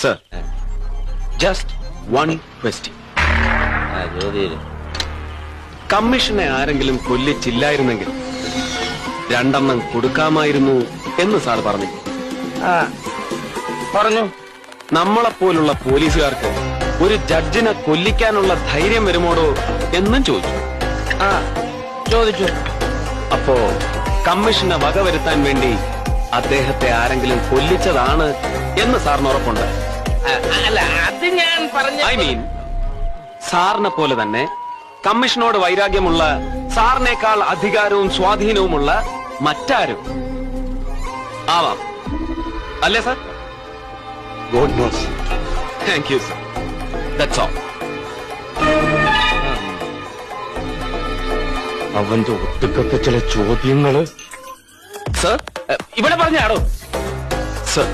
Sir, just one question. കമ്മീഷനെ ആരെങ്കിലും കൊല്ലിച്ചില്ലായിരുന്നെങ്കിൽ 2 എണ്ണം കൊടുക്കാമായിരുന്നു എന്ന് സാർ പറഞ്ഞു. പറഞ്ഞു. നമ്മളെപ്പോലുള്ള പോലീസുകാർക്ക് ഒരു ജഡ്ജിനെ കൊല്ലിക്കാനുള്ള ധൈര്യം വരുമോടോ എന്നും ചോദിച്ചു. ചോദിച്ചു. അപ്പോ കമ്മീഷനെ വകവരുത്താൻ വേണ്ടി അദ്ദേഹത്തെ ആരെങ്കിലും കൊല്ലിച്ചതാണ് എന്ന് സാറിന് ഉറപ്പുണ്ട്? അല്ല, അത് ഞാൻ പറഞ്ഞു. ഐ മീൻ, സാറിനെ പോലെ തന്നെ കമ്മീഷനോട് വൈരാഗ്യമുള്ള, സാറിനേക്കാൾ അധികാരവും സ്വാധീനവുമുള്ള മറ്റാരും ആവാം, അല്ലേ sir? God knows. Thank you sir. That's all. അവന്റെ ഒട്ടുക്കത്തെ ചില ചോദ്യങ്ങള് സർ, ഇവിടെ പറഞ്ഞാടോ. സർ,